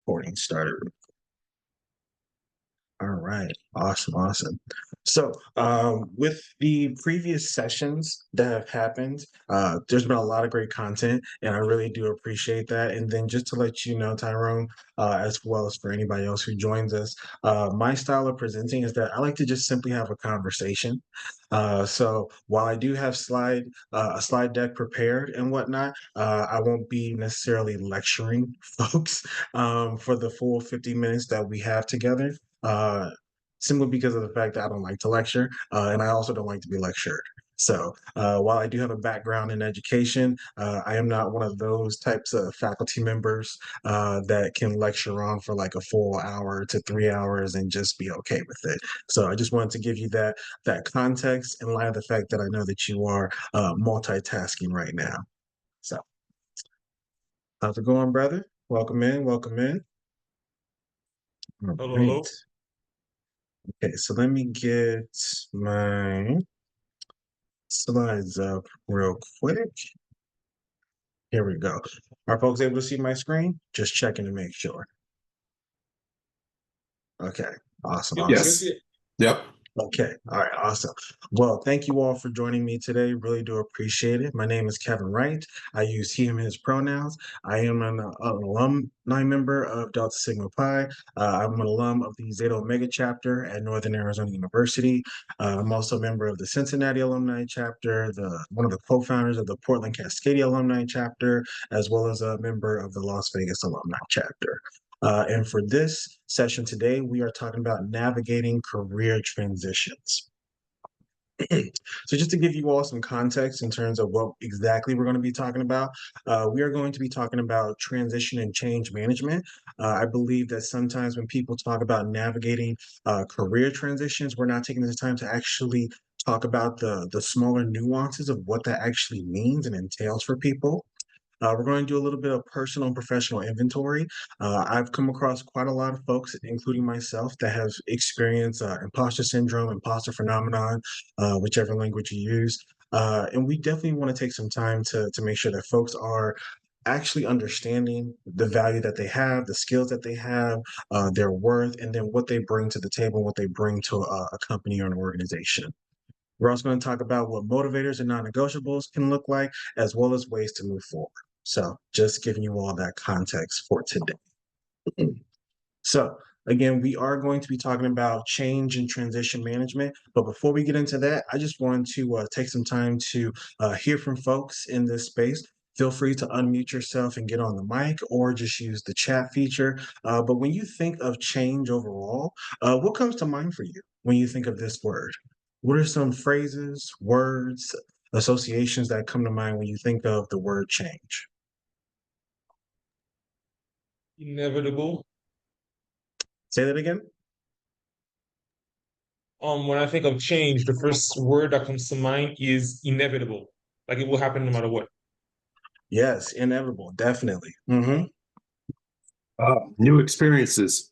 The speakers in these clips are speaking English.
Recording started. All right. Awesome. So, with the previous sessions that have happened, there's been a lot of great content, and I really do appreciate that. And then just to let you know, Tyrone, as well as for anybody else who joins us, my style of presenting is that I like to just simply have a conversation. So while I do have a slide deck prepared and whatnot, I won't be necessarily lecturing folks for the full 50 minutes that we have together, uh, simply because of the fact that I don't like to lecture, and I also don't like to be lectured. So while I do have a background in education, I am not one of those types of faculty members that can lecture on for like a full hour to 3 hours and just be okay with it. So I just wanted to give you that context in light of the fact that I know that you are multitasking right now. So how's it going, brother? Welcome in. Welcome in. All Hello, right. hello. Okay, so let me get my slides up real quick. Here we go. Are folks able to see my screen? Just checking to make sure. Okay, awesome, Yep, awesome. I can see Yes. it. Yep. Okay. All right. Awesome. Well, thank you all for joining me today. Really do appreciate it. My name is Kevin Wright. I use he, him, his pronouns. I am an alumni member of Delta Sigma Pi. I'm an alum of the Zeta Omega chapter at Northern Arizona University. I'm also a member of the Cincinnati alumni chapter, one of the co-founders of the Portland Cascadia alumni chapter, as well as a member of the Las Vegas alumni chapter. And for this session today, we are talking about navigating career transitions. So just to give you all some context in terms of what exactly we're going to be talking about, we are going to be talking about transition and change management. I believe that sometimes when people talk about navigating career transitions, we're not taking the time to actually talk about the smaller nuances of what that actually means and entails for people. We're going to do a little bit of personal and professional inventory. I've come across quite a lot of folks, including myself, that have experienced imposter syndrome, imposter phenomenon, whichever language you use. And we definitely want to take some time to make sure that folks are actually understanding the value that they have, the skills that they have, their worth, and then what they bring to the table, what they bring to a company or an organization. We're also going to talk about what motivators and non-negotiables can look like, as well as ways to move forward. So just giving you all that context for today. So again, we are going to be talking about change and transition management. But before we get into that, I just wanted to take some time to hear from folks in this space. Feel free to unmute yourself and get on the mic or just use the chat feature. But when you think of change overall, what comes to mind for you when you think of this word? What are some phrases, words, associations that come to mind when you think of the word change? Inevitable. Say that again. When I think of change, the first word that comes to mind is inevitable. Like it will happen no matter what. Yes, inevitable, definitely. New experiences.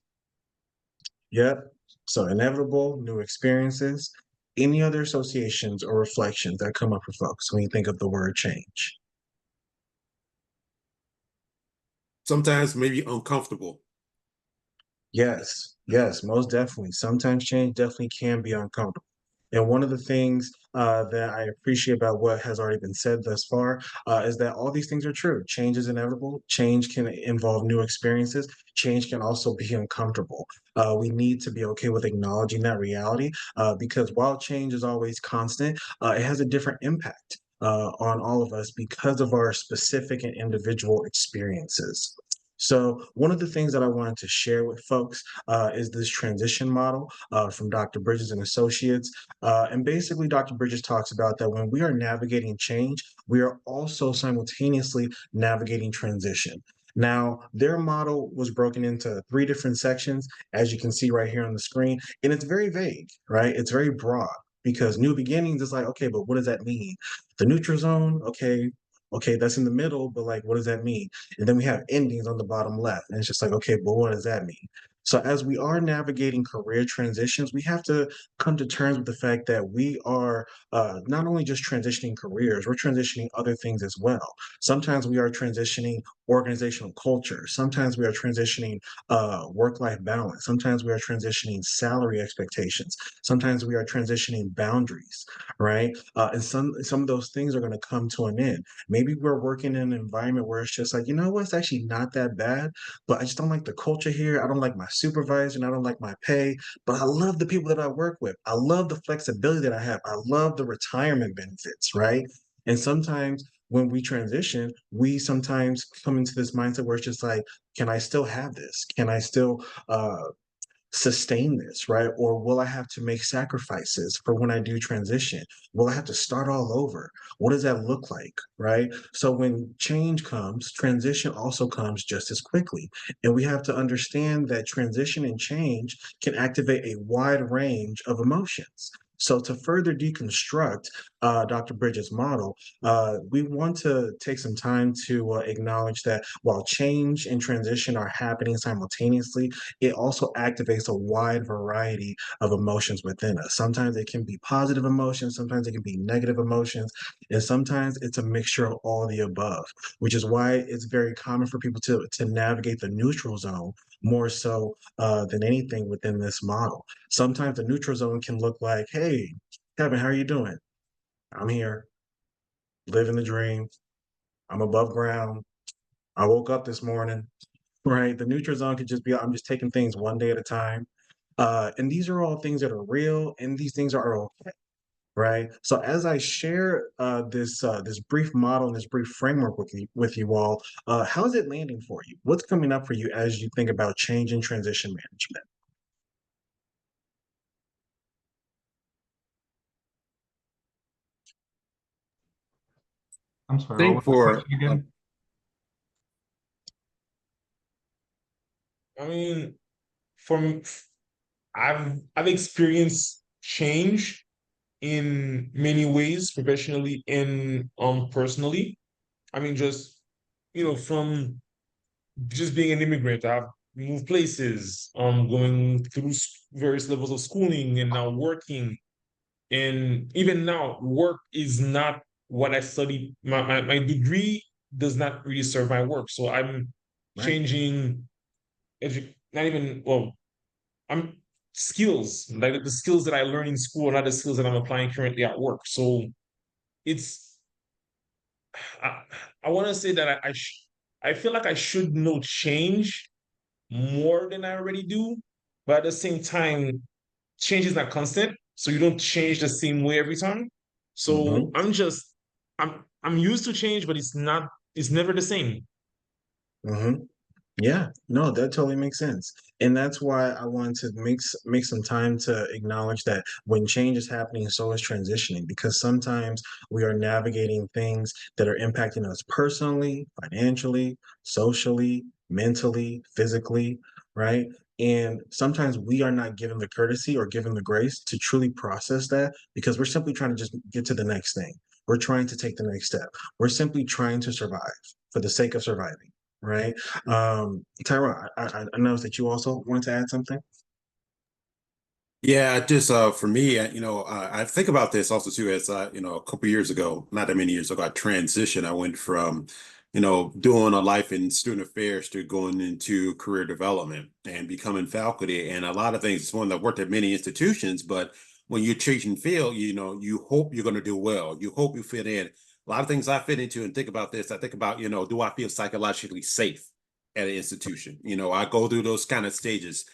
Yep. So inevitable, new experiences. Any other associations or reflections that come up for folks when you think of the word change? Sometimes maybe uncomfortable. Yes, most definitely. Sometimes change definitely can be uncomfortable. And one of the things that I appreciate about what has already been said thus far is that all these things are true. Change is inevitable. Change can involve new experiences. Change can also be uncomfortable. We need to be okay with acknowledging that reality because while change is always constant, it has a different impact on all of us because of our specific and individual experiences. So, one of the things that I wanted to share with folks is this transition model from Dr. Bridges and Associates. And basically, Dr. Bridges talks about that when we are navigating change, we are also simultaneously navigating transition. Now, their model was broken into three different sections, as you can see right here on the screen, and it's very vague, right? It's very broad because new beginnings is like, okay, but what does that mean? The neutral zone, okay, that's in the middle, but like, what does that mean? And then we have endings on the bottom left. And it's just like, okay, but what does that mean? So as we are navigating career transitions, we have to come to terms with the fact that we are not only just transitioning careers, we're transitioning other things as well. Sometimes we are transitioning organizational culture. Sometimes we are transitioning work-life balance. Sometimes we are transitioning salary expectations. Sometimes we are transitioning boundaries, right? And some of those things are going to come to an end. Maybe we're working in an environment where it's just like, you know what, it's actually not that bad, but I just don't like the culture here. I don't like my supervisor and I don't like my pay, but I love the people that I work with. I love the flexibility that I have. I love the retirement benefits, right? And sometimes when we transition, we sometimes come into this mindset where it's just like, can I still have this? Can I still sustain this, right? Or will I have to make sacrifices for when I do transition? Will I have to start all over? What does that look like, right? So when change comes, transition also comes just as quickly. And we have to understand that transition and change can activate a wide range of emotions. So to further deconstruct Dr. Bridges' model, we want to take some time to acknowledge that while change and transition are happening simultaneously, it also activates a wide variety of emotions within us. Sometimes it can be positive emotions, sometimes it can be negative emotions, and sometimes it's a mixture of all the above, which is why it's very common for people to navigate the neutral zone more so than anything within this model. Sometimes the neutral zone can look like, hey, Kevin, how are you doing? I'm here, living the dream. I'm above ground. I woke up this morning, right? The neutral zone could just be, I'm just taking things one day at a time. And these are all things that are real, and these things are okay, right? So as I share this brief model and this brief framework with you all, how is it landing for you? What's coming up for you as you think about change and transition management? I'm sorry, what Think was the for question again? I mean, from I've experienced change in many ways, professionally and personally. I mean, just from just being an immigrant, I've moved places, going through various levels of schooling and now working. And even now, work is not what I studied. My degree does not really serve my work. So I'm Right. changing not even, well, I'm skills, like the skills that I learned in school are not the skills that I'm applying currently at work. So it's I, I want to say that I feel like I should know change more than I already do, but at the same time, change is not constant, so you don't change the same way every time. So Mm-hmm. I'm used to change, but it's never the same. Mm-hmm. Yeah, no, that totally makes sense. And that's why I wanted to make some time to acknowledge that when change is happening, so is transitioning, because sometimes we are navigating things that are impacting us personally, financially, socially, mentally, physically, right? And sometimes we are not given the courtesy or given the grace to truly process that because we're simply trying to just get to the next thing. We're trying to take the next step. We're simply trying to survive for the sake of surviving, right? Tyra, I noticed that you also wanted to add something. Yeah, just for me, I think about this also too as a couple years ago, not that many years ago, I transitioned. I went from, doing a life in student affairs to going into career development and becoming faculty. And a lot of things, it's one that worked at many institutions, but when you're teaching field, you hope you're going to do well. You hope you fit in. A lot of things I fit into and think about this. I think about, do I feel psychologically safe at an institution? I go through those kind of stages.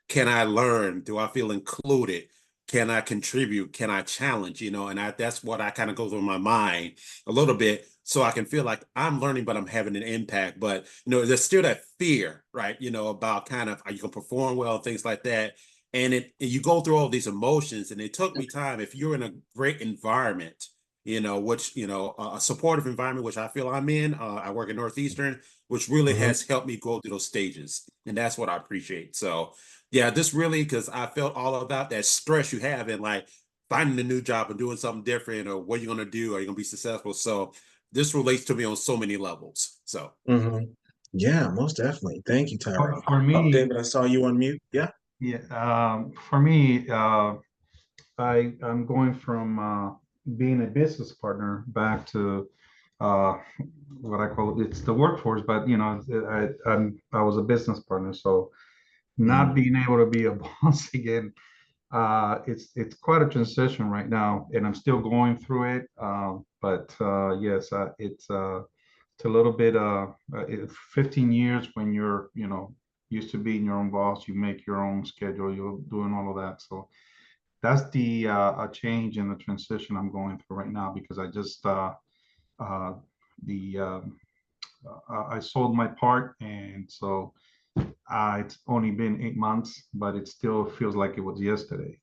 Can I learn? Do I feel included? Can I contribute? Can I challenge? And that's what I kind of go through my mind a little bit so I can feel like I'm learning, but I'm having an impact. But, there's still that fear, right? About kind of are you going to perform well, things like that. And you go through all these emotions, and it took me time. If you're in a great environment, which, a supportive environment, which I feel I'm in, I work in Northeastern, which really Mm-hmm. has helped me go through those stages. And that's what I appreciate. So, yeah, this really, because I felt all about that stress you have in like finding a new job and doing something different, or what you're going to do, are you going to be successful? So this relates to me on so many levels. So, Mm-hmm. Yeah, most definitely. Thank you, For, Tyrone. for Oh, me, David, I saw you on mute. Yeah. yeah, for me, I'm going from being a business partner back to uh, what I call it's the workforce, but I was a business partner, so not Mhm. being able to be a boss again, it's quite a transition right now, and I'm still going through it. But yes, it's a little bit 15 years when you're used to being your own boss, you make your own schedule, you're doing all of that. So that's the a change in the transition I'm going through right now because I just uh, the I sold my part, and so it's only been 8 months, but it still feels like it was yesterday.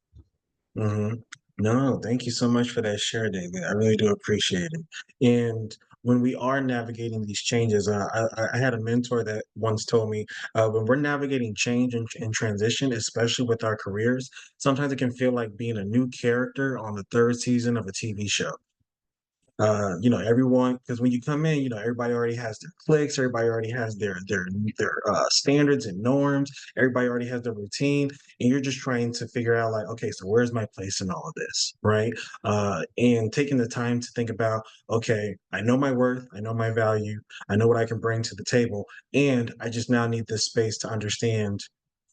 hmm No, thank you so much for that share, David. I really do appreciate it. And when we are navigating these changes, I had a mentor that once told me when we're navigating change and transition, especially with our careers, sometimes it can feel like being a new character on the third season of a TV show. Everyone, because when you come in, everybody already has their clicks, everybody already has their standards and norms, everybody already has their routine, and you're just trying to figure out like, okay, so where's my place in all of this, right? And taking the time to think about, okay, I know my worth, I know my value, I know what I can bring to the table, and I just now need this space to understand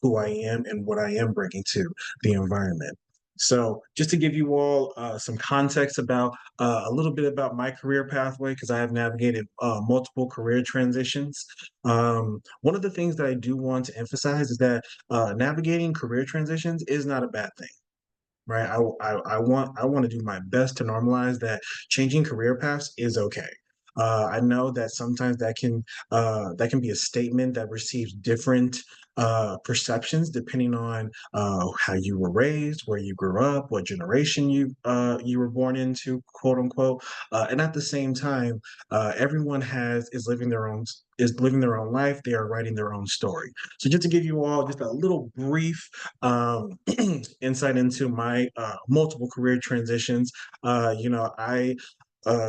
who I am and what I am bringing to the environment. So, just to give you all some context about a little bit about my career pathway, because I have navigated multiple career transitions. One of the things that I do want to emphasize is that navigating career transitions is not a bad thing, right? I want to do my best to normalize that changing career paths is okay. I know that sometimes that can be a statement that receives different perceptions depending on how you were raised, where you grew up, what generation you were born into, quote unquote. And at the same time, everyone has is living their own life. They are writing their own story. So just to give you all just a little brief insight into my multiple career transitions. I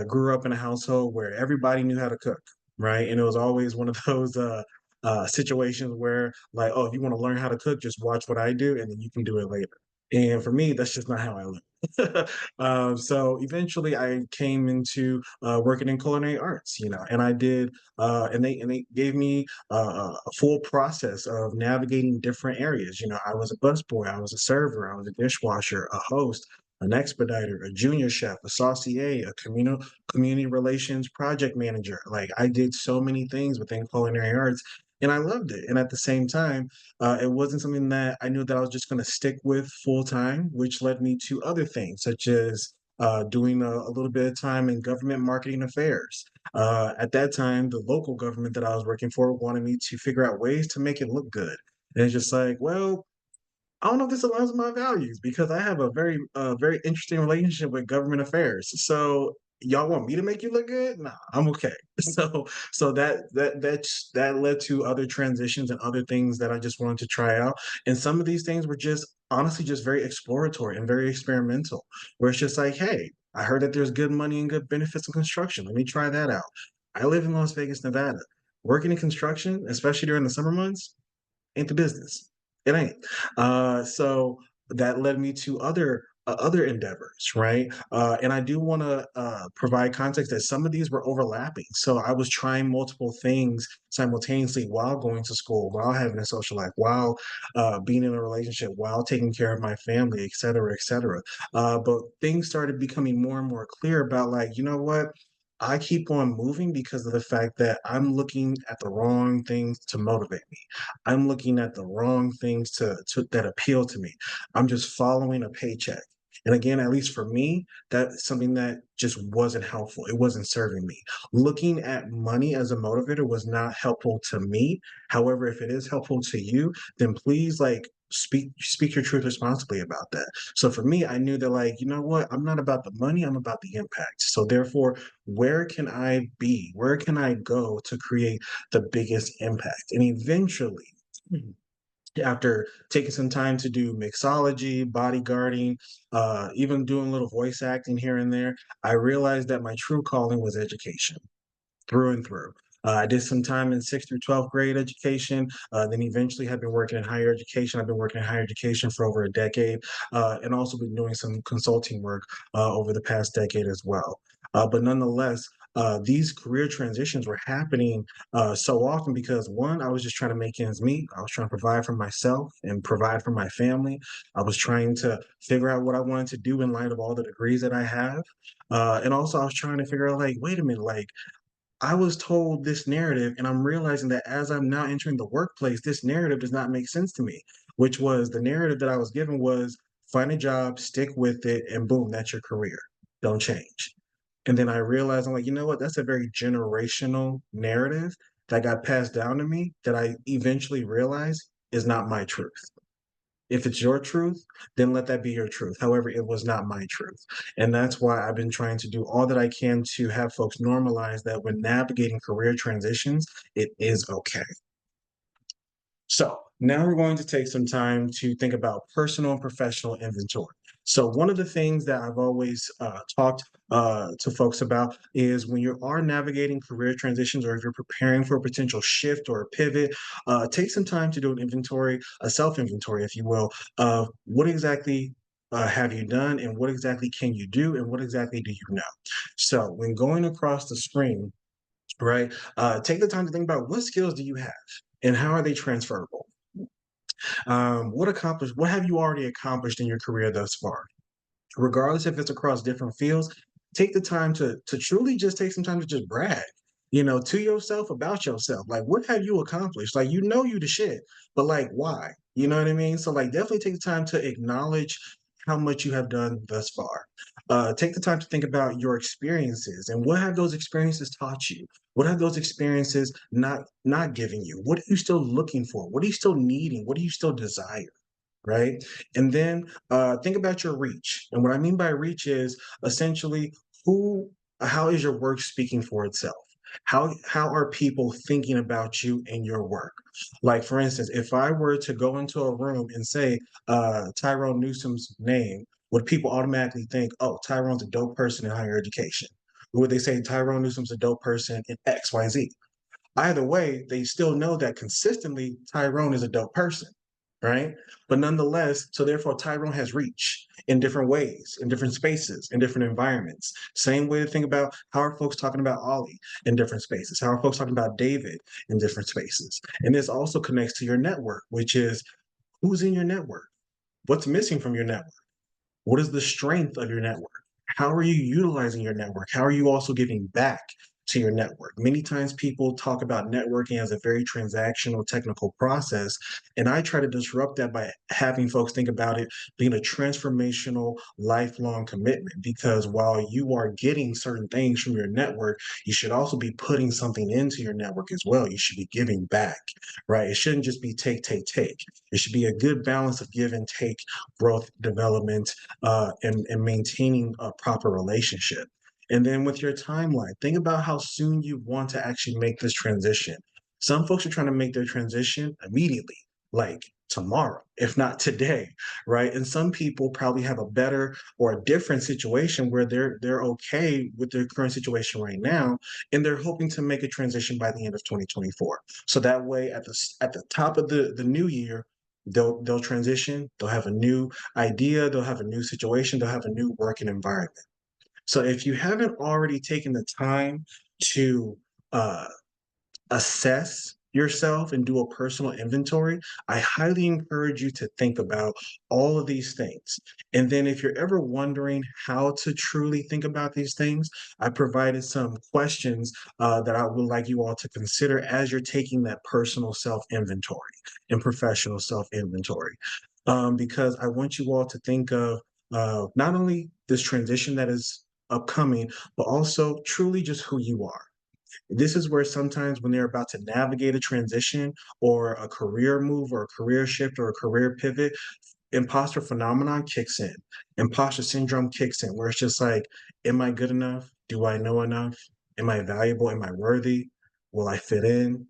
grew up in a household where everybody knew how to cook, right? And it was always one of those situations where, like, oh, if you want to learn how to cook, just watch what I do, and then you can do it later. And for me, that's just not how I live. So eventually, I came into working in culinary arts, and I did, and they gave me a full process of navigating different areas. I was a busboy, I was a server, I was a dishwasher, a host, an expediter, a junior chef, a saucier, a community relations project manager. Like I did so many things within culinary arts, and I loved it. And at the same time, it wasn't something that I knew that I was just going to stick with full time, which led me to other things such as doing a little bit of time in government marketing affairs. At that time, the local government that I was working for wanted me to figure out ways to make it look good. And it's just like, well, I don't know if this aligns with my values because I have a very interesting relationship with government affairs. So y'all want me to make you look good? Nah, I'm okay. So that led to other transitions and other things that I just wanted to try out. And some of these things were just honestly just very exploratory and very experimental, where it's just like, hey, I heard that there's good money and good benefits in construction. Let me try that out. I live in Las Vegas, Nevada. Working in construction, especially during the summer months, ain't the business. It ain't. So that led me to other endeavors, right? And I do want to provide context that some of these were overlapping. So I was trying multiple things simultaneously while going to school, while having a social life, while being in a relationship, while taking care of my family, et cetera, et cetera. But things started becoming more and more clear about like, you know what? I keep on moving because of the fact that I'm looking at the wrong things to motivate me. I'm looking at the wrong things that appeal to me. I'm just following a paycheck. And again, at least for me, that's something that just wasn't helpful. It wasn't serving me. Looking at money as a motivator was not helpful to me. However, if it is helpful to you, then please like speak your truth responsibly about that. So for me, I knew that like, you know what? I'm not about the money, I'm about the impact. So therefore, where can I be? Where can I go to create the biggest impact? And eventually, after taking some time to do mixology, bodyguarding, even doing a little voice acting here and there, I realized that my true calling was education through and through. I did some time in 6th through 12th grade education, then eventually have been working in higher education. I've been working in higher education for over a decade, and also been doing some consulting work over the past decade as well. But nonetheless, these career transitions were happening so often because one, I was just trying to make ends meet. I was trying to provide for myself and provide for my family. I was trying to figure out what I wanted to do in light of all the degrees that I have. And also I was trying to figure out like, wait a minute, like I was told this narrative, and I'm realizing that as I'm now entering the workplace, this narrative does not make sense to me, which was the narrative that I was given was find a job, stick with it, and boom, that's your career. Don't change. And then I realized I'm like, you know what? That's a very generational narrative that got passed down to me that I eventually realized is not my truth. If it's your truth, then let that be your truth. However, it was not my truth. And that's why I've been trying to do all that I can to have folks normalize that when navigating career transitions, it is okay. So now we're going to take some time to think about personal and professional inventory. So one of the things that I've always talked to folks about is when you are navigating career transitions or if you're preparing for a potential shift or a pivot, take some time to do an inventory, a self-inventory, if you will, of what exactly have you done and what exactly can you do and what exactly do you know. So when going across the screen, right, take the time to think about what skills do you have and how are they transferable? What have you already accomplished in your career thus far? Regardless if it's across different fields, take the time to truly just take some time to just brag, to yourself about yourself. Like, what have you accomplished? Like, you the shit, but like, why? You know what I mean? So, like, definitely take the time to acknowledge how much you have done thus far. Take the time to think about your experiences and what have those experiences taught you. What have those experiences not giving you? What are you still looking for? What are you still needing? What do you still desire? Right? And then think about your reach. And what I mean by reach is essentially how is your work speaking for itself? How are people thinking about you and your work? Like for instance, if I were to go into a room and say Tyrone Newsom's name, would people automatically think, oh, Tyrone's a dope person in higher education? Or would they say Tyrone Newsom's a dope person in XYZ? Either way, they still know that consistently Tyrone is a dope person, right? But nonetheless, so therefore Tyrone has reach in different ways, in different spaces, in different environments. Same way to think about how are folks talking about Ollie in different spaces? How are folks talking about David in different spaces? And this also connects to your network, which is who's in your network? What's missing from your network? What is the strength of your network? How are you utilizing your network? How are you also giving back to your network? Many times people talk about networking as a very transactional, technical process. And I try to disrupt that by having folks think about it being a transformational, lifelong commitment. Because while you are getting certain things from your network, you should also be putting something into your network as well. You should be giving back, right? It shouldn't just be take, take, take. It should be a good balance of give and take, growth, development, and maintaining a proper relationship. And then with your timeline, think about how soon you want to actually make this transition. Some folks are trying to make their transition immediately, like tomorrow, if not today, right? And some people probably have a better or a different situation where they're okay with their current situation right now, and they're hoping to make a transition by the end of 2024. So that way, at the top of the new year, they'll transition. They'll have a new idea. They'll have a new situation. They'll have a new working environment. So if you haven't already taken the time to uh, assess yourself and do a personal inventory, I highly encourage you to think about all of these things. And then if you're ever wondering how to truly think about these things, I provided some questions that I would like you all to consider as you're taking that personal self inventory and professional self inventory. Because I want you all to think of not only this transition that is upcoming, but also truly just who you are. This is where sometimes when they're about to navigate a transition or a career move or a career shift or a career pivot, imposter phenomenon kicks in. Imposter syndrome kicks in, where it's just like, am I good enough? Do I know enough? Am I valuable? Am I worthy? Will I fit in?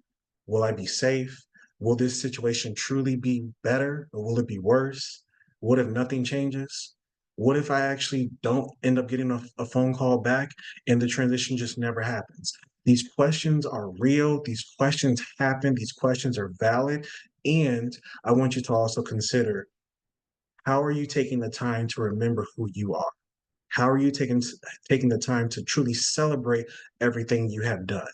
Will I be safe? Will this situation truly be better or will it be worse? What if nothing changes? What if I actually don't end up getting a phone call back and the transition just never happens? These questions are real. These questions happen. These questions are valid. And I want you to also consider, how are you taking the time to remember who you are? How are you taking the time to truly celebrate everything you have done?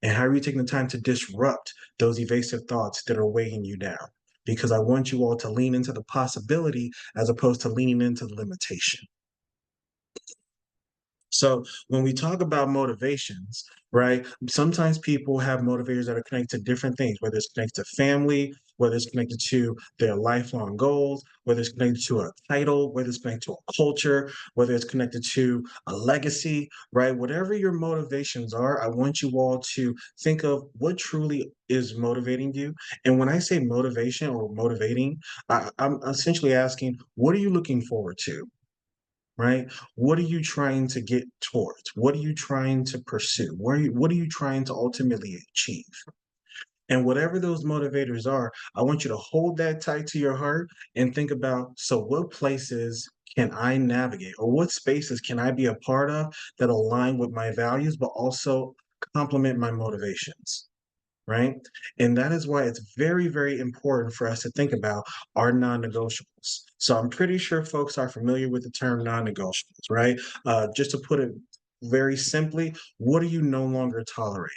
And how are you taking the time to disrupt those evasive thoughts that are weighing you down? Because I want you all to lean into the possibility as opposed to leaning into the limitation. So when we talk about motivations, right, sometimes people have motivators that are connected to different things, whether it's connected to family, whether it's connected to their lifelong goals, whether it's connected to a title, whether it's connected to a culture, whether it's connected to a legacy, right? Whatever your motivations are, I want you all to think of what truly is motivating you. And when I say motivation or motivating, I'm essentially asking, what are you looking forward to? Right? What are you trying to get towards? What are you trying to pursue? What are you trying to ultimately achieve? And whatever those motivators are, I want you to hold that tight to your heart and think about, so what places can I navigate, or what spaces can I be a part of that align with my values, but also complement my motivations? Right? And that is why it's very, very important for us to think about our non-negotiables. So I'm pretty sure folks are familiar with the term non-negotiables, right? Just to put it very simply, what are you no longer tolerating?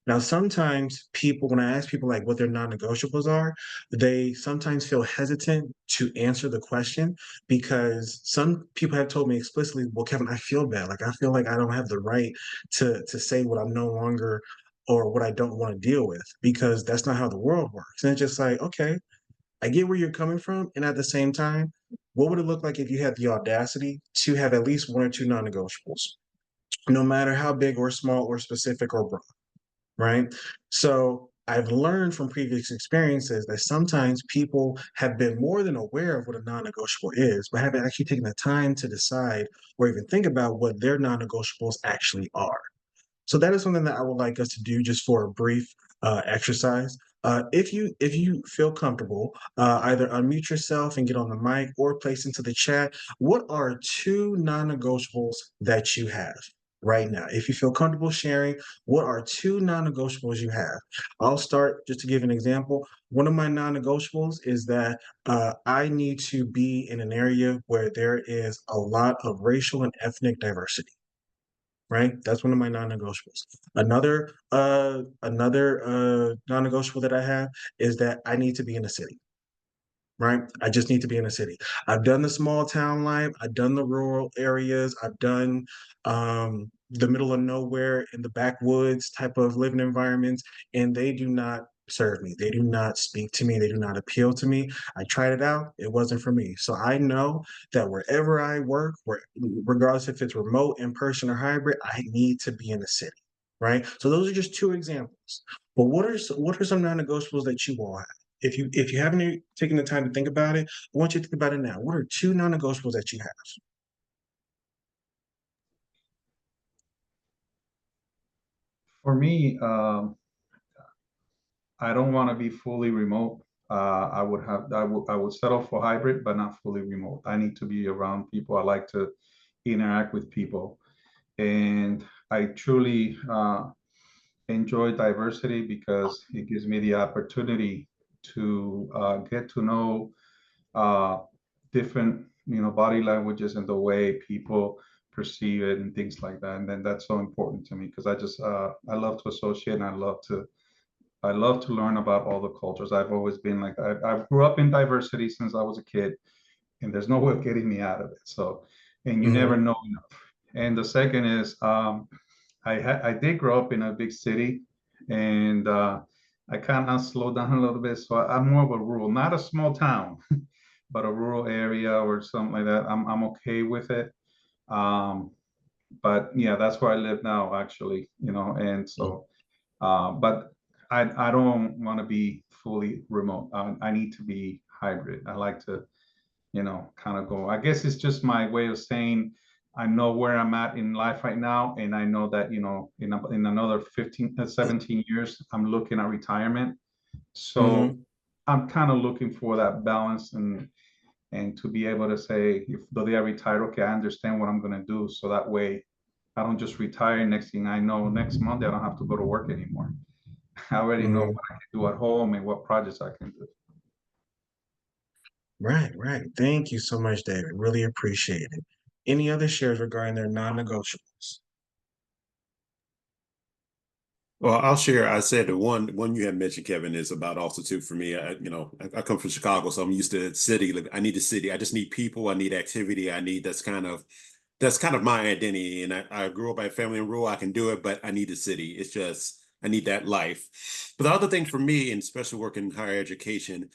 Now, sometimes people, when I ask people like what their non-negotiables are, they sometimes feel hesitant to answer the question because some people have told me explicitly, well, Kevin, I feel bad. Like I feel like I don't have the right to say what I'm no longer or what I don't want to deal with because that's not how the world works. And it's just like, okay, I get where you're coming from. And at the same time, what would it look like if you had the audacity to have at least one or two non-negotiables, no matter how big or small or specific or broad? Right? So I've learned from previous experiences that sometimes people have been more than aware of what a non-negotiable is, but haven't actually taken the time to decide or even think about what their non-negotiables actually are. So that is something that I would like us to do just for a brief exercise. If you feel comfortable, either unmute yourself and get on the mic or place into the chat. What are two non-negotiables that you have right now? If you feel comfortable sharing, what are two non-negotiables you have? I'll start just to give an example. One of my non-negotiables is that I need to be in an area where there is a lot of racial and ethnic diversity, right? That's one of my non-negotiables. Another non-negotiable that I have is that I need to be in a city, right? I just need to be in a city. I've done the small town life, I've done the rural areas, I've done the middle of nowhere in the backwoods type of living environments, and they do not serve me. They do not speak to me. They do not appeal to me. I tried it out. It wasn't for me. So I know that wherever I work, regardless if it's remote, in person, or hybrid, I need to be in the city, right? So those are just two examples. But what are some non-negotiables that you all have? If you haven't taken the time to think about it, I want you to think about it now. What are two non-negotiables that you have? For me, I don't want to be fully remote. I would settle for hybrid, but not fully remote. I need to be around people. I like to interact with people, and I truly enjoy diversity because it gives me the opportunity to get to know uh, different, body languages and the way people perceive it and things like that. And then that's so important to me because I love to associate and I love to learn about all the cultures. I've always been like I grew up in diversity since I was a kid, and there's no way of getting me out of it. So, and you never Mhm, know enough. And the second is I did grow up in a big city, and I kind of slowed down a little bit. So I'm more of a rural, not a small town, but a rural area or something like that. I'm okay with it. Um, but yeah, that's where I live now, actually. And mm, so but I don't want to be fully remote. I need to be hybrid. I like to, kind of go. I guess it's just my way of saying I know where I'm at in life right now, and I know that in another 15, 17 years, I'm looking at retirement. So mhm, I'm kind of looking for that balance and to be able to say if the day I retire, okay, I understand what I'm going to do, so that way I don't just retire. Next thing I know, next Monday I don't have to go to work anymore. I already know Mhm. what I can do at home and what projects I can do. Right, right. Thank you so much, David. Really appreciate it. Any other shares regarding their non-negotiables? Well, I'll share. I said the one you had mentioned, Kevin, is about also too for me. I come from Chicago, so I'm used to the city. Like, I need the city. I just need people. I need activity. I need that's kind of my identity. And I grew up by a family in rural. I can do it, but I need the city. It's just I need that life. But the other thing for me, and especially working in higher education,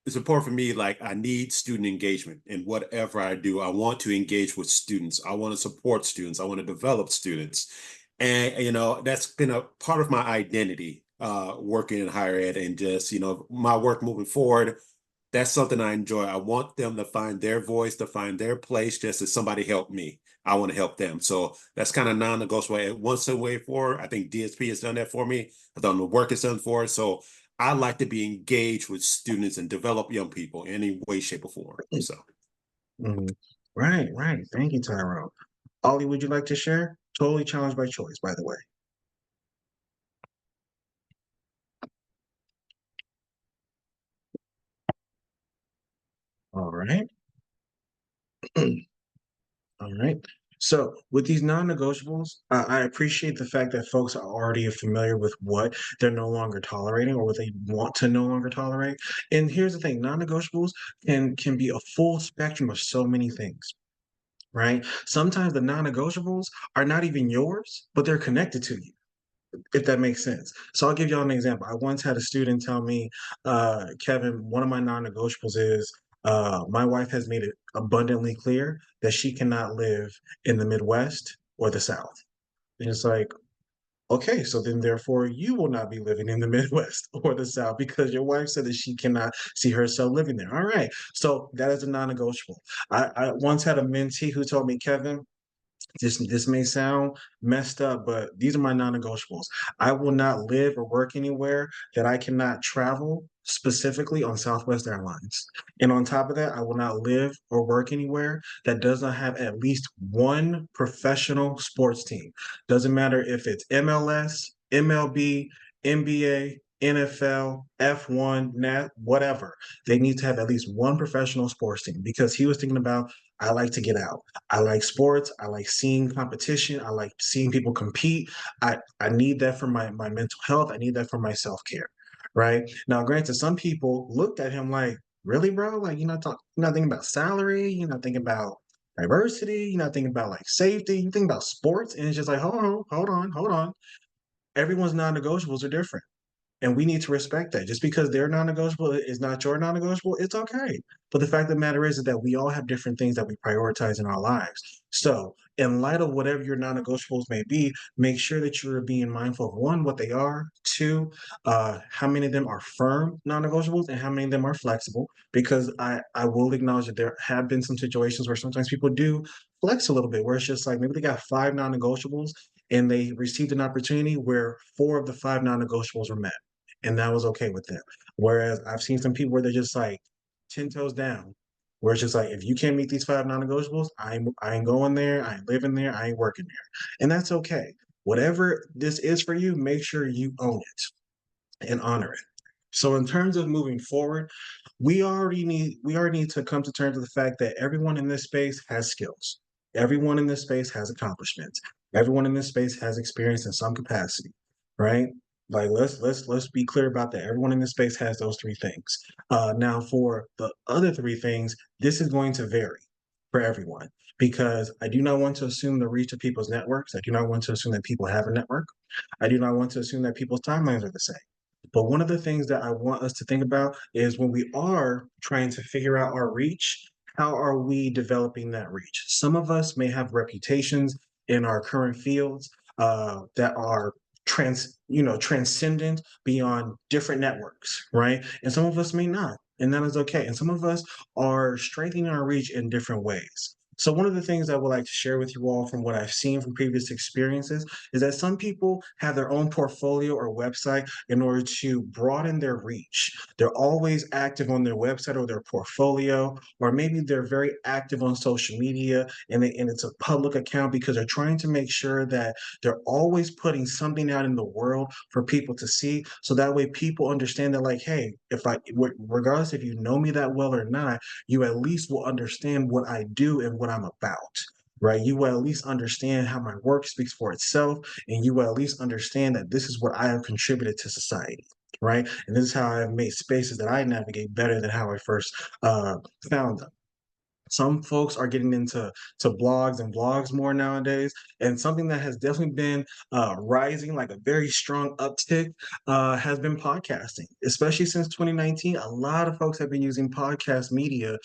it's important for me. Like I need student engagement in whatever I do. I want to engage with students. I want to support students. I want to develop students. And that's been a part of my identity, working in higher ed and just, my work moving forward. That's something I enjoy. I want them to find their voice, to find their place, just as somebody helped me. I want to help them. So that's kind of non-negotiable. Once a way forward, I think DSP has done that for me. I've done the work it's done for us. So I like to be engaged with students and develop young people in any way, shape, or form. So Mhm. Right, right. Thank you, Tyrone. Ollie, would you like to share? Totally challenged by choice, by the way. All right. All right. So with these non-negotiables, I appreciate the fact that folks are already familiar with what they're no longer tolerating or what they want to no longer tolerate. And here's the thing, non-negotiables can be a full spectrum of so many things, right? Sometimes the non-negotiables are not even yours, but they're connected to you, if that makes sense. So I'll give y'all an example. I once had a student tell me, Kevin, one of my non-negotiables is my wife has made it abundantly clear that she cannot live in the Midwest or the South. And it's like, okay, so then therefore you will not be living in the Midwest or the South because your wife said that she cannot see herself living there. All right. So that is a non-negotiable. I once had a mentee who told me, Kevin, this may sound messed up, but these are my non-negotiables. I will not live or work anywhere that I cannot travel specifically on Southwest Airlines. And on top of that, I will not live or work anywhere that does not have at least one professional sports team. Doesn't matter if it's MLS, MLB, NBA, NFL, F1, Nat, whatever. They need to have at least one professional sports team because he was thinking about I like to get out. I like sports. I like seeing competition. I like seeing people compete. I need that for my mental health. I need that for my self-care. Right. Now, granted, some people looked at him like, really, bro? Like you're not thinking about salary, you're not thinking about diversity, you're not thinking about like safety, you think about sports. And it's just like, hold on. Everyone's non-negotiables are different. And we need to respect that. Just because they're non-negotiable is not your non-negotiable, it's okay. But the fact of the matter is that we all have different things that we prioritize in our lives. So, in light of whatever your non-negotiables may be, make sure that you're being mindful of one, what they are, two, how many of them are firm non-negotiables, and how many of them are flexible. Because I will acknowledge that there have been some situations where sometimes people do flex a little bit, where it's just like maybe they got five non-negotiables and they received an opportunity where four of the five non-negotiables were met and that was okay with them. Whereas I've seen some people where they're just like 10 toes down, where it's just like, if you can't meet these five non-negotiables, I ain't going there, I ain't living there, I ain't working there. And that's okay. Whatever this is for you, make sure you own it and honor it. So in terms of moving forward, we already need to come to terms with the fact that everyone in this space has skills. Everyone in this space has accomplishments. Everyone in this space has experience in some capacity, right? Like let's be clear about that. Everyone in this space has those three things. Now, for the other three things, this is going to vary for everyone because I do not want to assume the reach of people's networks. I do not want to assume that people have a network. I do not want to assume that people's timelines are the same. But one of the things that I want us to think about is when we are trying to figure out our reach, how are we developing that reach? Some of us may have reputations in our current fields that are transcendent beyond different networks, right? And some of us may not, and that is okay. And some of us are strengthening our reach in different ways. So one of the things I would like to share with you all from what I've seen from previous experiences is that some people have their own portfolio or website in order to broaden their reach. They're always active on their website or their portfolio, or maybe they're very active on social media and it's a public account because they're trying to make sure that they're always putting something out in the world for people to see. So that way people understand that, like, hey, regardless if you know me that well or not, you at least will understand what I do and what I'm about, right? You will at least understand how my work speaks for itself, and you will at least understand that this is what I have contributed to society, right? And this is how I've made spaces that I navigate better than how I first found them. Some folks are getting into blogs and vlogs more nowadays, and something that has definitely been rising like a very strong uptick has been podcasting, especially since 2019. A lot of folks have been using podcast media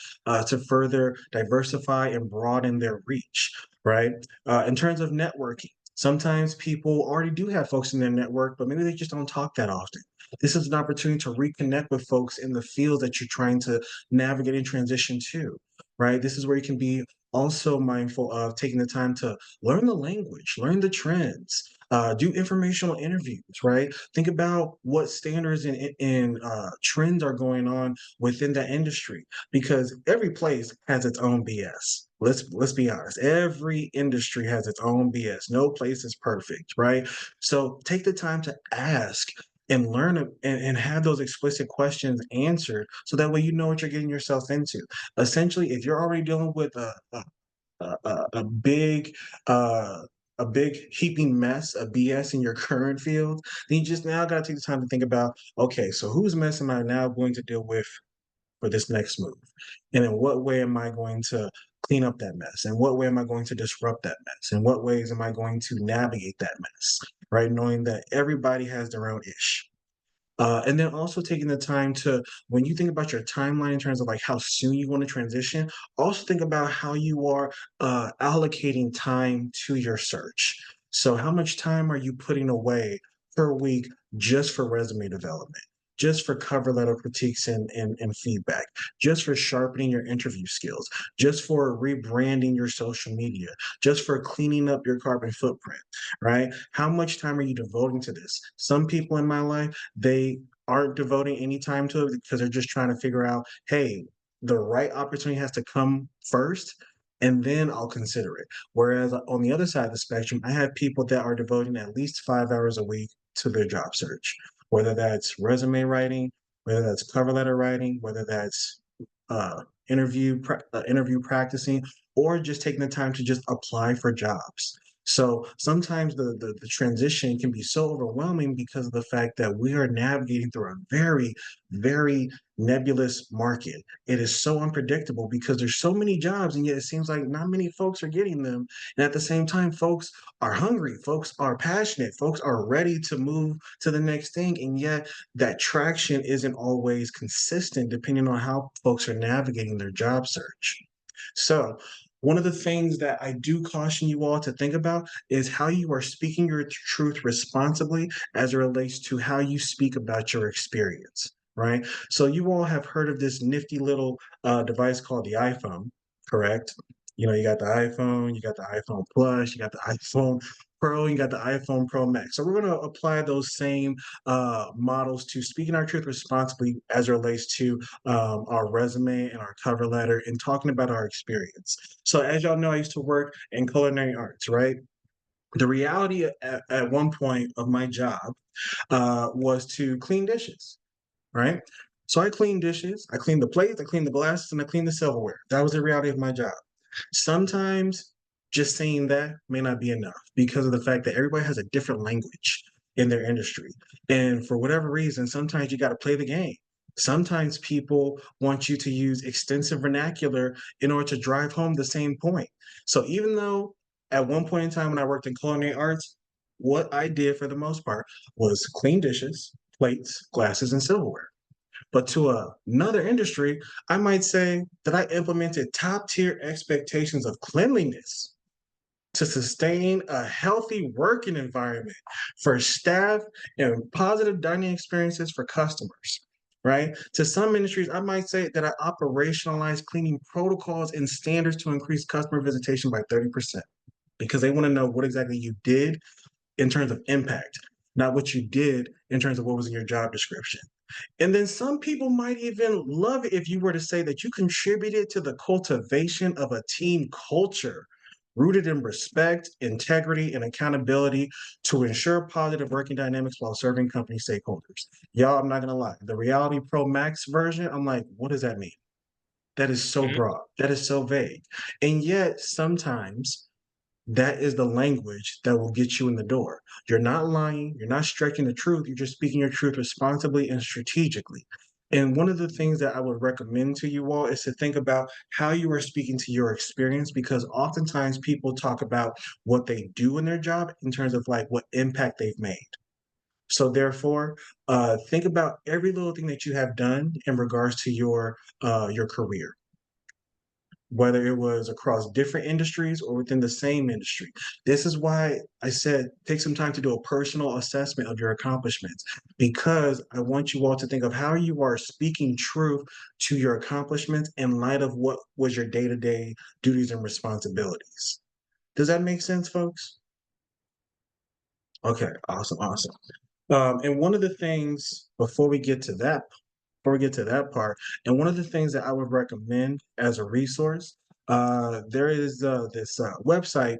to further diversify and broaden their reach, right? In terms of networking, sometimes people already do have folks in their network, but maybe they just don't talk that often. This is an opportunity to reconnect with folks in the field that you're trying to navigate and transition to, right? This is where you can be also mindful of taking the time to learn the language, learn the trends, do informational interviews, right? Think about what standards and trends are going on within that industry, because every place has its own BS. Let's be honest. Every industry has its own BS. No place is perfect, right? So take the time to ask and learn and have those explicit questions answered so that way you know what you're getting yourself into. Essentially, if you're already dealing with a big uh, a big heaping mess of BS in your current field, then you just now got to take the time to think about, okay, so whose mess am I now going to deal with for this next move, and in what way am I going to clean up that mess, and what way am I going to disrupt that mess, and what ways am I going to navigate that mess, right? Knowing that everybody has their own ish. And then also taking the time to, when you think about your timeline in terms of like how soon you want to transition, also think about how you are allocating time to your search. So, how much time are you putting away per week just for resume development? Just for cover letter critiques and feedback, just for sharpening your interview skills, just for rebranding your social media, just for cleaning up your carbon footprint, right? How much time are you devoting to this? Some people in my life, they aren't devoting any time to it because they're just trying to figure out, hey, the right opportunity has to come first, and then I'll consider it. Whereas on the other side of the spectrum, I have people that are devoting at least 5 hours a week to their job search, whether that's resume writing, whether that's cover letter writing, whether that's interview practicing, or just taking the time to just apply for jobs. So sometimes the transition can be so overwhelming because of the fact that we are navigating through a very, very nebulous market. It is so unpredictable because there's so many jobs, and yet it seems like not many folks are getting them. And at the same time, folks are hungry, folks are passionate, folks are ready to move to the next thing. And yet that traction isn't always consistent depending on how folks are navigating their job search. So, one of the things that I do caution you all to think about is how you are speaking your truth responsibly as it relates to how you speak about your experience, right? So, you all have heard of this nifty little device called the iPhone, correct? You know, you got the iPhone, you got the iPhone Plus, you got the iPhone Pro, you got the iPhone Pro Max. So, we're going to apply those same models to speaking our truth responsibly as it relates to our resume and our cover letter and talking about our experience. So, as y'all know, I used to work in culinary arts, right? The reality at one point of my job was to clean dishes, right? So I clean dishes, I clean the plates, I clean the glasses, and I clean the silverware. That was the reality of my job. Sometimes just saying that may not be enough because of the fact that everybody has a different language in their industry. And for whatever reason, sometimes you got to play the game. Sometimes people want you to use extensive vernacular in order to drive home the same point. So even though at one point in time when I worked in culinary arts, what I did for the most part was clean dishes, plates, glasses, and silverware. But to another industry, I might say that I implemented top tier expectations of cleanliness to sustain a healthy working environment for staff and positive dining experiences for customers. right? To some industries, I might say that I operationalize cleaning protocols and standards to increase customer visitation by 30% because they want to know what exactly you did in terms of impact, not what you did in terms of what was in your job description. And then some people might even love it if you were to say that you contributed to the cultivation of a team culture rooted in respect, integrity, and accountability to ensure positive working dynamics while serving company stakeholders. Y'all, I'm not gonna lie. The Reality Pro Max version, I'm like, what does that mean? That is so Mhm. broad. That is so vague. And yet sometimes that is the language that will get you in the door. You're not lying, you're not stretching the truth, you're just speaking your truth responsibly and strategically. And one of the things that I would recommend to you all is to think about how you are speaking to your experience because oftentimes people talk about what they do in their job in terms of like what impact they've made. So therefore, think about every little thing that you have done in regards to your career, whether it was across different industries or within the same industry. This is why I said take some time to do a personal assessment of your accomplishments because I want you all to think of how you are speaking truth to your accomplishments in light of what was your day-to-day duties and responsibilities. Does that make sense, folks? Okay, awesome, awesome. And one of the things before we get to that part, and one of the things that I would recommend as a resource, there is this website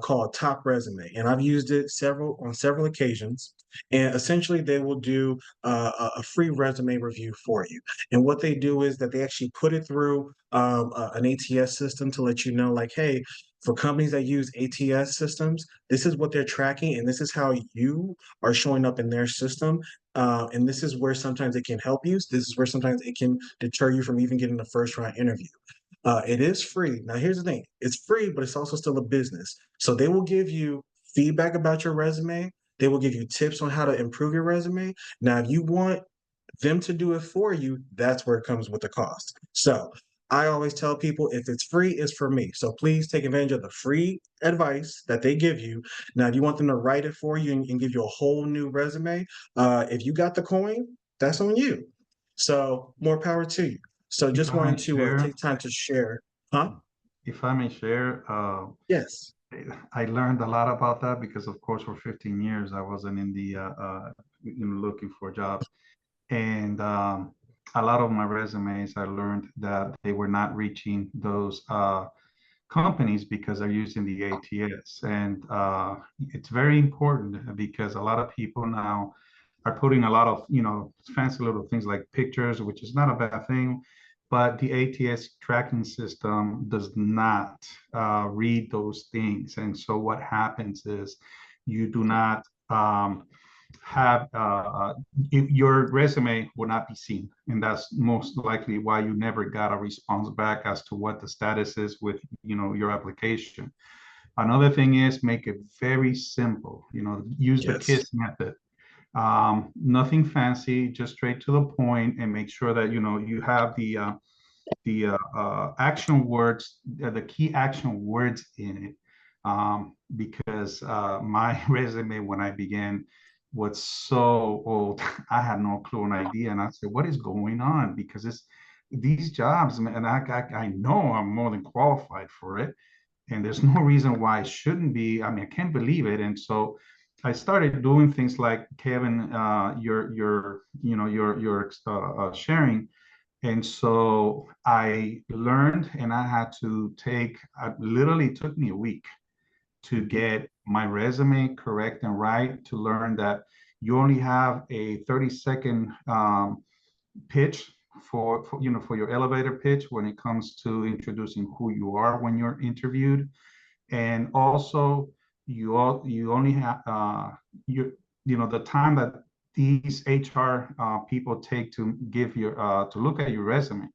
called Top Resume, and I've used it on several occasions. And essentially, they will do a free resume review for you. And what they do is that they actually put it through an ATS system to let you know, like, hey, for companies that use ATS systems, this is what they're tracking, and this is how you are showing up in their system. And this is where sometimes it can help you. This is where sometimes it can deter you from even getting the first round interview. It is free. Now, here's the thing it's free, but it's also still a business. So they will give you feedback about your resume, they will give you tips on how to improve your resume. Now, if you want them to do it for you, that's where it comes with the cost. So I always tell people if it's free, it's for me. So please take advantage of the free advice that they give you. Now, if you want them to write it for you and give you a whole new resume, if you got the coin, that's on you. So more power to you. So If just I may wanted to share, take time to share. Huh? if I may share, Yes. I learned a lot about that because, of course, for 15 years I wasn't in the looking for jobs, and a lot of my resumes I learned that they were not reaching those companies because they're using the ATS, and it's very important because a lot of people now are putting a lot of fancy little things like pictures, which is not a bad thing, but the ATS tracking system does not read those things, and so what happens is you do not have your resume will not be seen, and that's most likely why you never got a response back as to what the status is with your application. Another thing is make it very simple. Use the Yes. KISS method. Nothing fancy, just straight to the point, and make sure that you have the action words, the key action words in it. Because my resume when I began was so old, I had no clue, an idea, and I said, "What is going on?" Because it's these jobs, and I know I'm more than qualified for it, and there's no reason why I shouldn't be. I mean, I can't believe it, and so I started doing things like Kevin, your sharing, and so I learned, and I had to take, literally took me a week to get my resume correct and right, to learn that you only have a 30-second pitch for your elevator pitch when it comes to introducing who you are when you're interviewed. And also you only have the time that these HR people take to give your to look at your resume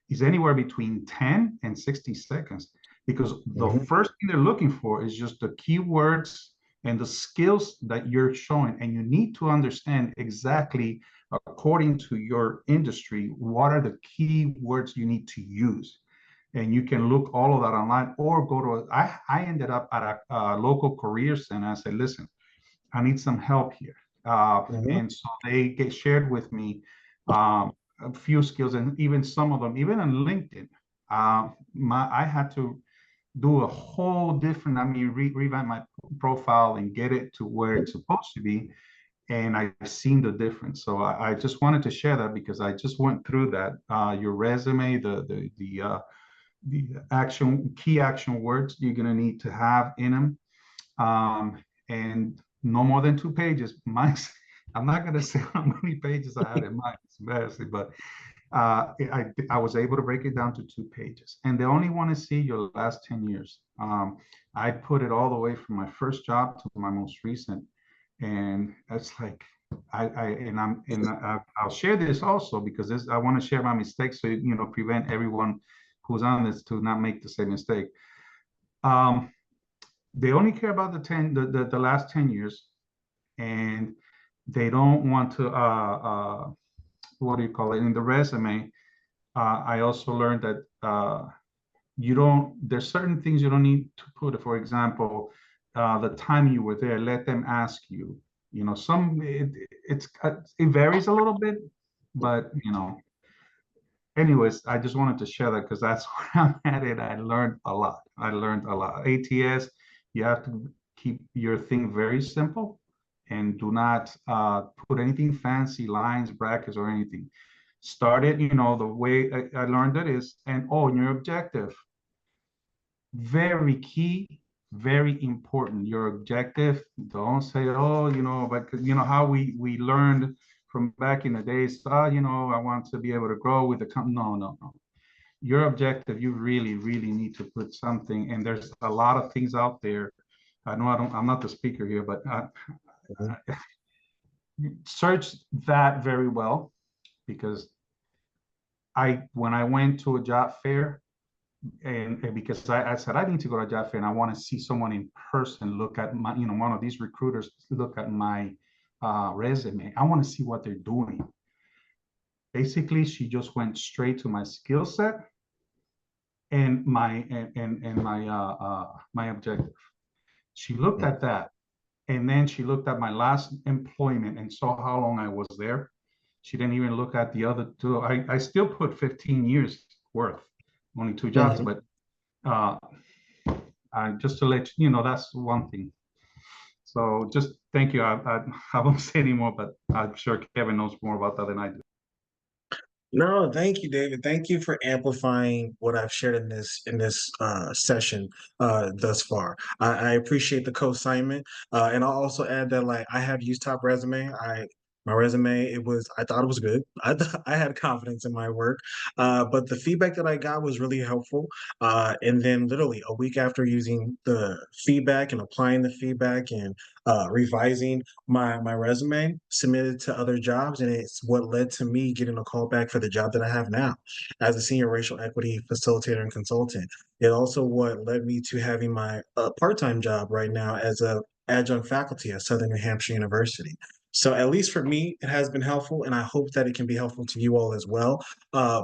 is anywhere between 10 and 60 seconds, because the Mhm. first thing they're looking for is just the keywords and the skills that you're showing. And you need to understand exactly, according to your industry, what are the key words you need to use. And you can look all of that online, or go to I ended up at a local career center. I said, listen, I need some help here. Mhm. And so they get shared with me a few skills, and even some of them, even on LinkedIn, I had to do a whole different, I mean, revamp my profile and get it to where it's supposed to be. And I've seen the difference. So I just wanted to share that because I just went through that. Your resume, the key action words you're gonna need to have in them, and no more than 2 pages. Mine's, I'm not gonna say how many pages I had in mine. It's embarrassing, but I was able to break it down to 2 pages, and they only want to see your last 10 years. I put it all the way from my first job to my most recent, and it's like I'll share this also because I want to share my mistakes, so prevent everyone who's on this to not make the same mistake. They only care about the last 10 years, and they don't want to what do you call it, in the resume. I also learned that there's certain things you don't need to put. For example, the time you were there, let them ask you. It varies a little bit, but anyways, I just wanted to share that because that's where I'm at it. I learned a lot. ATS, you have to keep your thing very simple and do not put anything fancy, lines, brackets, or anything. Start it, the way I learned it is, and your objective, very key, very important. Your objective, don't say, but how we learned from back in the days, I want to be able to grow with the company. No, no, no. Your objective, you really, really need to put something, and there's a lot of things out there. I know I'm not the speaker here, but search that very well, because when I went to a job fair, and because I said I need to go to a job fair and I want to see someone in person look at my, one of these recruiters look at my resume. I want to see what they're doing. Basically, she just went straight to my skill set and my my objective. She looked at that, and then she looked at my last employment and saw how long I was there. She didn't even look at the other two. I still put 15 years worth, only 2 jobs, but just to let you know, that's one thing. So just thank you. I won't say anymore, but I'm sure Kevin knows more about that than I do. No, thank you, David. Thank you for amplifying what I've shared in this session thus far. I appreciate the co-assignment, and I'll also add that like I have used Top Resume. My resume, I thought it was good. I had confidence in my work, but the feedback that I got was really helpful. And then literally a week after using the feedback and applying the feedback and revising my resume, submitted to other jobs, and it's what led to me getting a call back for the job that I have now as a senior racial equity facilitator and consultant. It also what led me to having my part-time job right now as a adjunct faculty at Southern New Hampshire University. So at least for me, it has been helpful, and I hope that it can be helpful to you all as well.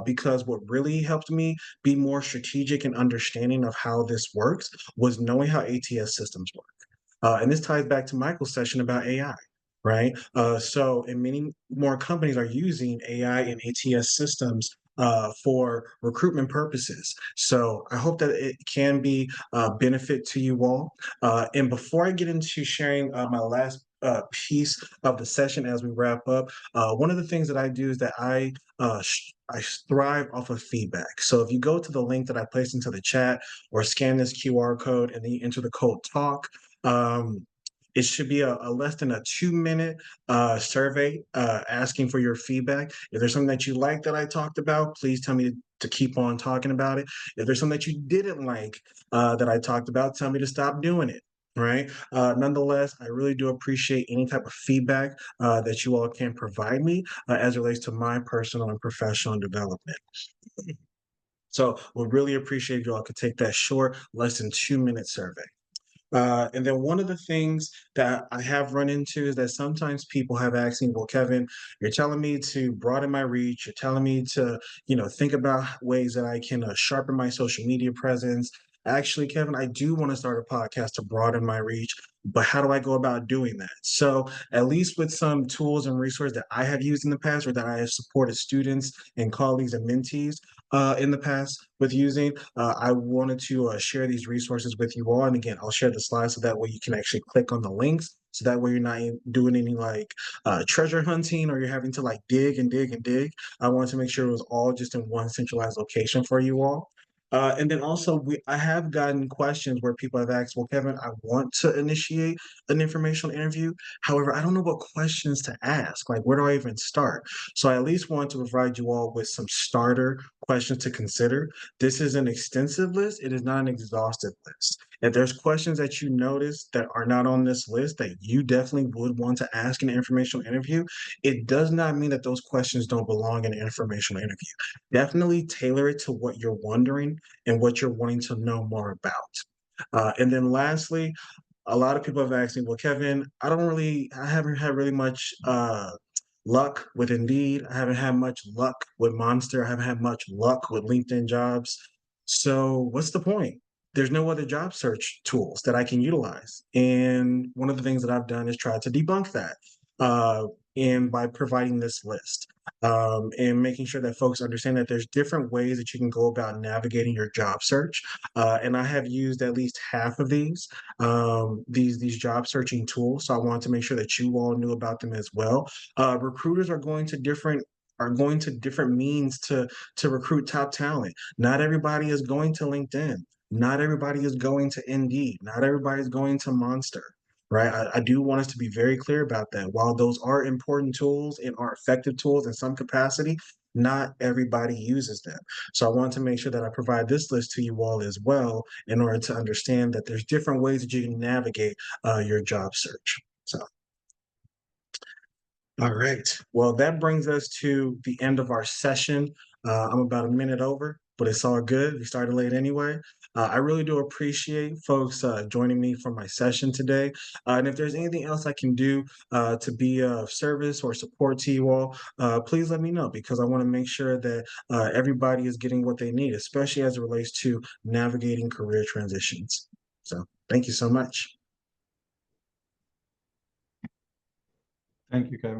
Because what really helped me be more strategic and understanding of how this works was knowing how ATS systems work. And this ties back to Michael's session about AI, right? And many more companies are using AI and ATS systems for recruitment purposes. So I hope that it can be a benefit to you all. And before I get into sharing my last piece of the session as we wrap up, one of the things that I do is that I thrive off of feedback. So if you go to the link that I placed into the chat or scan this QR code and then you enter the code TALK, it should be a less than a 2-minute survey asking for your feedback. If there's something that you like that I talked about, please tell me to keep on talking about it. If there's something that you didn't like that I talked about, tell me to stop doing it. Right. Nonetheless, I really do appreciate any type of feedback that you all can provide me as it relates to my personal and professional development. So we really appreciate if you all could take that short, less than 2-minute survey. And then one of the things that I have run into is that sometimes people have asked me, well, Kevin, you're telling me to broaden my reach. You're telling me to, think about ways that I can sharpen my social media presence. actually, Kevin, I do want to start a podcast to broaden my reach, but how do I go about doing that? So, at least with some tools and resources that I have used in the past or that I have supported students and colleagues and mentees in the past with using, I wanted to share these resources with you all. And again, I'll share the slides so that way you can actually click on the links. So that way you're not doing any like treasure hunting or you're having to like dig and dig and dig. I wanted to make sure it was all just in one centralized location for you all. And then also, I have gotten questions where people have asked, well, Kevin, I want to initiate an informational interview. However, I don't know what questions to ask. Like, where do I even start? So I at least want to provide you all with some starter questions to consider. This is an extensive list. It is not an exhaustive list. If there's questions that you notice that are not on this list that you definitely would want to ask in an informational interview, it does not mean that those questions don't belong in an informational interview. Definitely tailor it to what you're wondering and what you're wanting to know more about. And then lastly, a lot of people have asked me, well, Kevin, I haven't had really much luck with Indeed. I haven't had much luck with Monster. I haven't had much luck with LinkedIn jobs. So what's the point? There's no other job search tools that I can utilize. And one of the things that I've done is try to debunk that. And by providing this list and making sure that folks understand that there's different ways that you can go about navigating your job search. And I have used at least half of these job searching tools. So I wanted to make sure that you all knew about them as well. Recruiters are going to different means to recruit top talent. Not everybody is going to LinkedIn. Not everybody is going to Indeed. Not everybody is going to Monster. Right. I do want us to be very clear about that. While those are important tools and are effective tools in some capacity, not everybody uses them. So I want to make sure that I provide this list to you all as well in order to understand that there's different ways that you can navigate your job search. So, all right. Well, that brings us to the end of our session. I'm about a minute over, but it's all good. We started late anyway. I really do appreciate folks joining me for my session today. And if there's anything else I can do to be of service or support to you all, please let me know because I want to make sure that everybody is getting what they need, especially as it relates to navigating career transitions. So thank you so much. Thank you, Kevin.